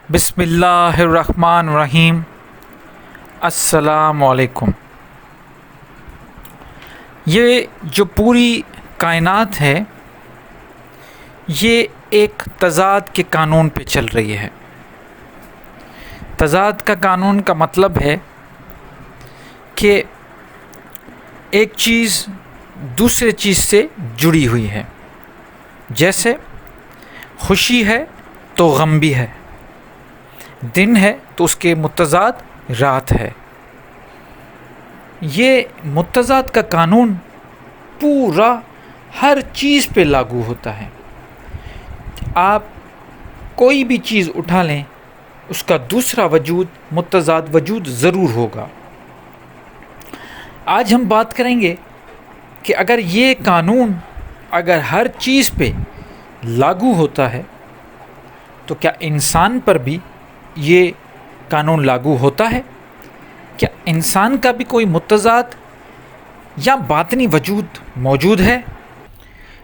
بسم اللہ الرحمن الرحیم۔ السلام علیکم۔ یہ جو پوری کائنات ہے یہ ایک تضاد کے قانون پہ چل رہی ہے۔ تضاد کا قانون کا مطلب ہے کہ ایک چیز دوسرے چیز سے جڑی ہوئی ہے، جیسے خوشی ہے تو غم بھی ہے، دن ہے تو اس کے متضاد رات ہے۔ یہ متضاد کا قانون پورا ہر چیز پہ لاگو ہوتا ہے۔ آپ کوئی بھی چیز اٹھا لیں اس کا دوسرا وجود متضاد وجود ضرور ہوگا۔ آج ہم بات کریں گے کہ اگر یہ قانون اگر ہر چیز پہ لاگو ہوتا ہے تو کیا انسان پر بھی یہ قانون لاگو ہوتا ہے؟ کیا انسان کا بھی کوئی متضاد یا باطنی وجود موجود ہے؟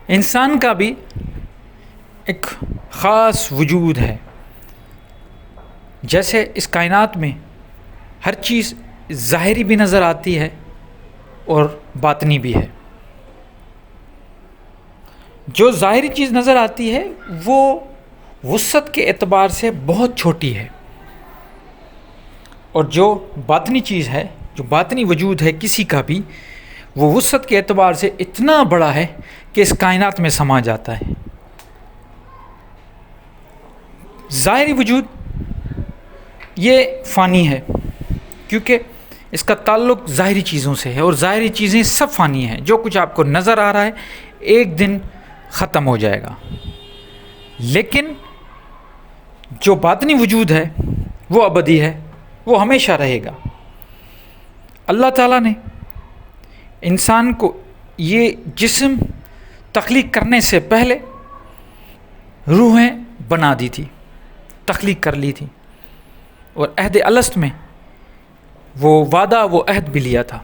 انسان کا بھی ایک خاص وجود ہے۔ جیسے اس کائنات میں ہر چیز ظاہری بھی نظر آتی ہے اور باطنی بھی ہے۔ جو ظاہری چیز نظر آتی ہے وہ وسعت کے اعتبار سے بہت چھوٹی ہے، اور جو باطنی چیز ہے، جو باطنی وجود ہے کسی کا بھی، وہ وسعت کے اعتبار سے اتنا بڑا ہے کہ اس کائنات میں سما جاتا ہے۔ ظاہری وجود یہ فانی ہے کیونکہ اس کا تعلق ظاہری چیزوں سے ہے، اور ظاہری چیزیں سب فانی ہیں۔ جو کچھ آپ کو نظر آ رہا ہے ایک دن ختم ہو جائے گا، لیکن جو باطنی وجود ہے وہ ابدی ہے، وہ ہمیشہ رہے گا۔ اللہ تعالیٰ نے انسان کو یہ جسم تخلیق کرنے سے پہلے روحیں بنا دی تھی، تخلیق کر لی تھی، اور عہد الست میں وہ وعدہ وہ عہد بھی لیا تھا۔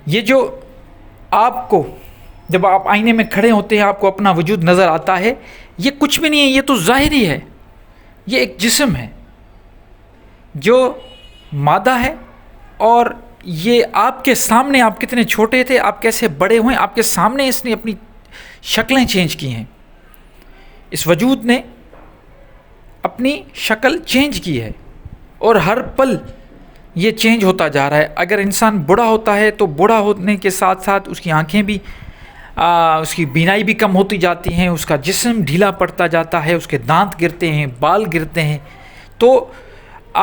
یہ جو آپ کو جب آپ آئینے میں کھڑے ہوتے ہیں آپ کو اپنا وجود نظر آتا ہے، یہ کچھ بھی نہیں ہے، یہ تو ظاہری ہے۔ یہ ایک جسم ہے جو مادہ ہے، اور یہ آپ کے سامنے آپ کتنے چھوٹے تھے، آپ کیسے بڑے ہوئے، آپ کے سامنے اس نے اپنی شکلیں چینج کی ہیں۔ اس وجود نے اپنی شکل چینج کی ہے، اور ہر پل یہ چینج ہوتا جا رہا ہے۔ اگر انسان بوڑھا ہوتا ہے تو بوڑھا ہونے کے ساتھ ساتھ اس کی آنکھیں بھی اس کی بینائی بھی کم ہوتی جاتی ہیں، اس کا جسم ڈھیلا پڑتا جاتا ہے، اس کے دانت گرتے ہیں، بال گرتے ہیں۔ تو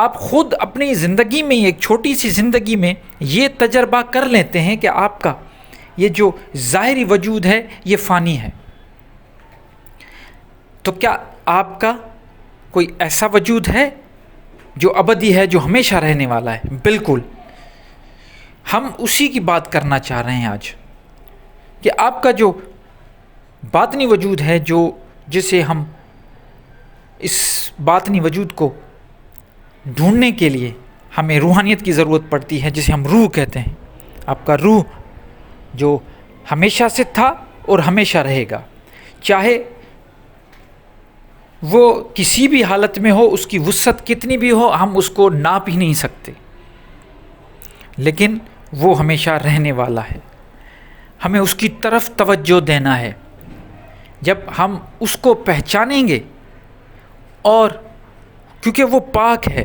آپ خود اپنی زندگی میں، ایک چھوٹی سی زندگی میں یہ تجربہ کر لیتے ہیں کہ آپ کا یہ جو ظاہری وجود ہے یہ فانی ہے۔ تو کیا آپ کا کوئی ایسا وجود ہے جو ابدی ہے، جو ہمیشہ رہنے والا ہے؟ بالکل، ہم اسی کی بات کرنا چاہ رہے ہیں آج، کہ آپ کا جو باطنی وجود ہے، جسے ہم اس باطنی وجود کو ڈھونڈنے کے لیے ہمیں روحانیت کی ضرورت پڑتی ہے، جسے ہم روح کہتے ہیں۔ آپ کا روح جو ہمیشہ سے تھا اور ہمیشہ رہے گا، چاہے وہ کسی بھی حالت میں ہو، اس کی وسعت کتنی بھی ہو، ہم اس کو ناپ ہی نہیں سکتے، لیکن وہ ہمیشہ رہنے والا ہے۔ ہمیں اس کی طرف توجہ دینا ہے۔ جب ہم اس کو پہچانیں گے، اور کیونکہ وہ پاک ہے،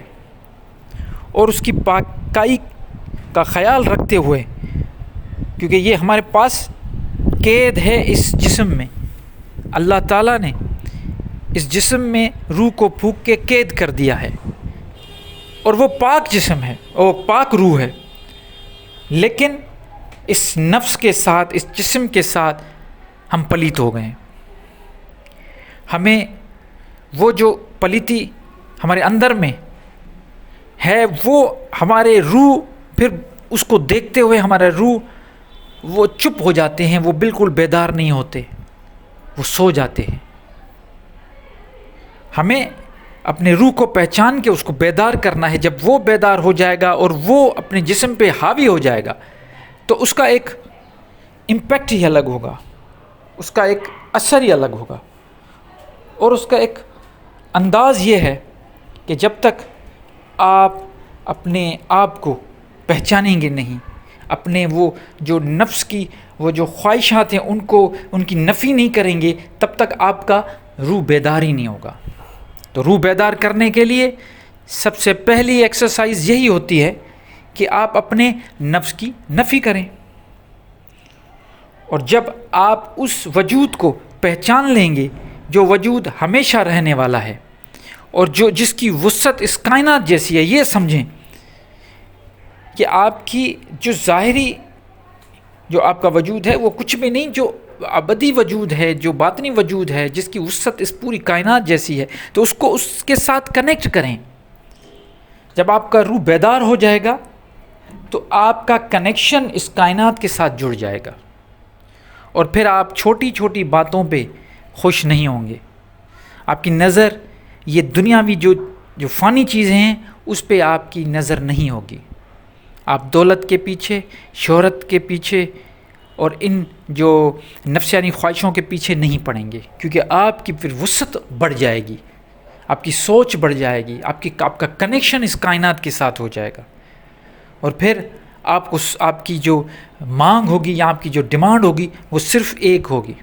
اور اس کی پاکی کا خیال رکھتے ہوئے، کیونکہ یہ ہمارے پاس قید ہے اس جسم میں، اللہ تعالیٰ نے اس جسم میں روح کو پھونک کے قید کر دیا ہے، اور وہ پاک جسم ہے اور پاک روح ہے، لیکن اس نفس کے ساتھ، اس جسم کے ساتھ ہم پلیت ہو گئے ہیں۔ ہمیں وہ جو پلیتی ہمارے اندر میں ہے، وہ ہمارے روح، پھر اس کو دیکھتے ہوئے ہمارا روح وہ چپ ہو جاتے ہیں، وہ بالکل بیدار نہیں ہوتے، وہ سو جاتے ہیں۔ ہمیں اپنے روح کو پہچان کے اس کو بیدار کرنا ہے۔ جب وہ بیدار ہو جائے گا اور وہ اپنے جسم پہ حاوی ہو جائے گا تو اس کا ایک امپیکٹ ہی الگ ہوگا، اس کا ایک اثر ہی الگ ہوگا، اور اس کا ایک انداز یہ ہے کہ جب تک آپ اپنے آپ کو پہچانیں گے نہیں، اپنے وہ جو نفس کی وہ جو خواہشات ہیں ان کی نفی نہیں کریں گے، تب تک آپ کا روح بیدار ہی نہیں ہوگا۔ تو روح بیدار کرنے کے لیے سب سے پہلی ایکسرسائز یہی ہوتی ہے کہ آپ اپنے نفس کی نفی کریں، اور جب آپ اس وجود کو پہچان لیں گے جو وجود ہمیشہ رہنے والا ہے اور جس کی وسعت اس کائنات جیسی ہے، یہ سمجھیں کہ آپ کی جو ظاہری جو آپ کا وجود ہے وہ کچھ بھی نہیں، جو ابدی وجود ہے، جو باطنی وجود ہے، جس کی وسعت اس پوری کائنات جیسی ہے، تو اس کو اس کے ساتھ کنیکٹ کریں۔ جب آپ کا روح بیدار ہو جائے گا تو آپ کا کنیکشن اس کائنات کے ساتھ جڑ جائے گا، اور پھر آپ چھوٹی چھوٹی باتوں پہ خوش نہیں ہوں گے۔ آپ کی نظر یہ دنیاوی جو فانی چیزیں ہیں اس پہ آپ کی نظر نہیں ہوگی۔ آپ دولت کے پیچھے، شہرت کے پیچھے اور ان جو نفسیانی خواہشوں کے پیچھے نہیں پڑیں گے، کیونکہ آپ کی پھر وسعت بڑھ جائے گی، آپ کی سوچ بڑھ جائے گی، آپ کا کنیکشن اس کائنات کے ساتھ ہو جائے گا، اور پھر آپ کی جو مانگ ہوگی یا آپ کی جو ڈیمانڈ ہوگی وہ صرف ایک ہوگی،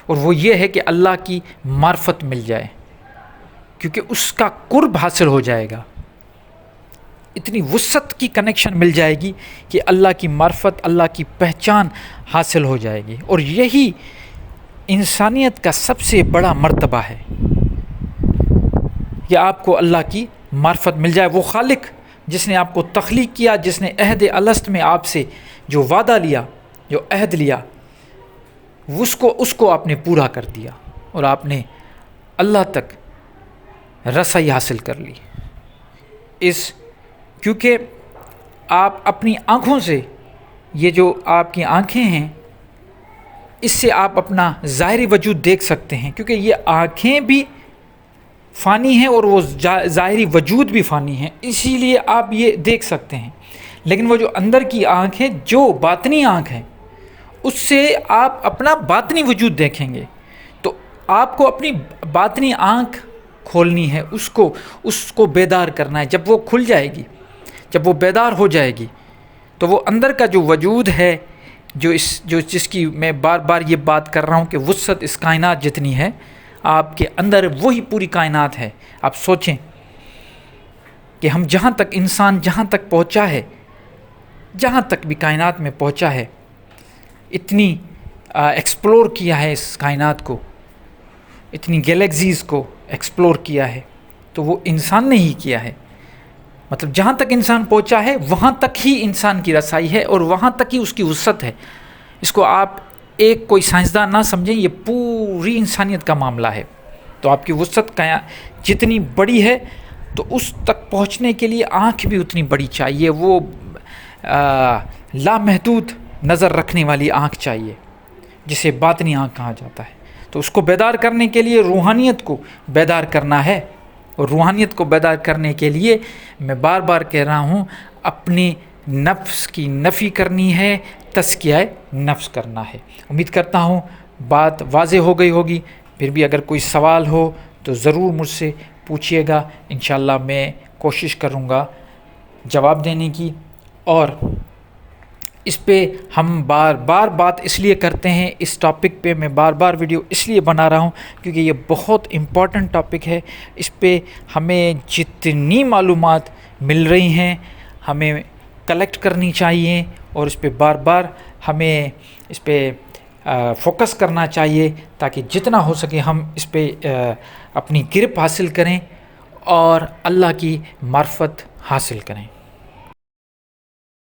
اور وہ یہ ہے کہ اللہ کی معرفت مل جائے، کیونکہ اس کا قرب حاصل ہو جائے گا۔ اتنی وسعت کی کنیکشن مل جائے گی کہ اللہ کی معرفت، اللہ کی پہچان حاصل ہو جائے گی، اور یہی انسانیت کا سب سے بڑا مرتبہ ہے کہ آپ کو اللہ کی معرفت مل جائے۔ وہ خالق جس نے آپ کو تخلیق کیا، جس نے عہد الست میں آپ سے جو وعدہ لیا، جو عہد لیا، اس کو آپ نے پورا کر دیا، اور آپ نے اللہ تک رسائی حاصل کر لی۔ کیونکہ آپ اپنی آنکھوں سے، یہ جو آپ کی آنکھیں ہیں، اس سے آپ اپنا ظاہری وجود دیکھ سکتے ہیں، کیونکہ یہ آنکھیں بھی فانی ہیں اور وہ ظاہری وجود بھی فانی ہیں، اسی لیے آپ یہ دیکھ سکتے ہیں۔ لیکن وہ جو اندر کی آنکھ ہے، جو باطنی آنکھ ہے، اس سے آپ اپنا باطنی وجود دیکھیں گے۔ تو آپ کو اپنی باطنی آنکھ کھولنی ہے، اس کو بیدار کرنا ہے۔ جب وہ کھل جائے گی، جب وہ بیدار ہو جائے گی، تو وہ اندر کا جو وجود ہے، جس کی میں بار بار یہ بات کر رہا ہوں کہ وسعت اس کائنات جتنی ہے، آپ کے اندر وہی پوری کائنات ہے۔ آپ سوچیں کہ ہم انسان جہاں تک پہنچا ہے، جہاں تک بھی کائنات میں پہنچا ہے، اتنی ایکسپلور کیا ہے اس کائنات کو، اتنی گیلیکسیز کو ایکسپلور کیا ہے، تو وہ انسان نے ہی کیا ہے۔ مطلب جہاں تک انسان پہنچا ہے وہاں تک ہی انسان کی رسائی ہے، اور وہاں تک ہی اس کی وسعت ہے۔ اس کو آپ کوئی سائنسدان نہ سمجھیں، یہ پوری انسانیت کا معاملہ ہے۔ تو آپ کی وسعت جتنی بڑی ہے، تو اس تک پہنچنے کے لیے آنکھ بھی اتنی بڑی چاہیے، وہ لامحدود نظر رکھنے والی آنکھ چاہیے، جسے باطنی آنکھ کہا جاتا ہے۔ تو اس کو بیدار کرنے کے لیے روحانیت کو بیدار کرنا ہے، اور روحانیت کو بیدار کرنے کے لیے میں بار بار کہہ رہا ہوں، اپنی نفس کی نفی کرنی ہے، تزکیہ نفس کرنا ہے۔ امید کرتا ہوں بات واضح ہو گئی ہوگی۔ پھر بھی اگر کوئی سوال ہو تو ضرور مجھ سے پوچھیے گا، انشاءاللہ میں کوشش کروں گا جواب دینے کی۔ اور اس پہ ہم بار بار بات اس لیے کرتے ہیں، اس ٹاپک پہ میں بار بار ویڈیو اس لیے بنا رہا ہوں کیونکہ یہ بہت امپورٹنٹ ٹاپک ہے۔ اس پہ ہمیں جتنی معلومات مل رہی ہیں ہمیں کلیکٹ کرنی چاہیے، اور اس پہ بار بار ہمیں اس پہ فوکس کرنا چاہیے، تاکہ جتنا ہو سکے ہم اس پہ اپنی گرپ حاصل کریں اور اللہ کی معرفت حاصل کریں۔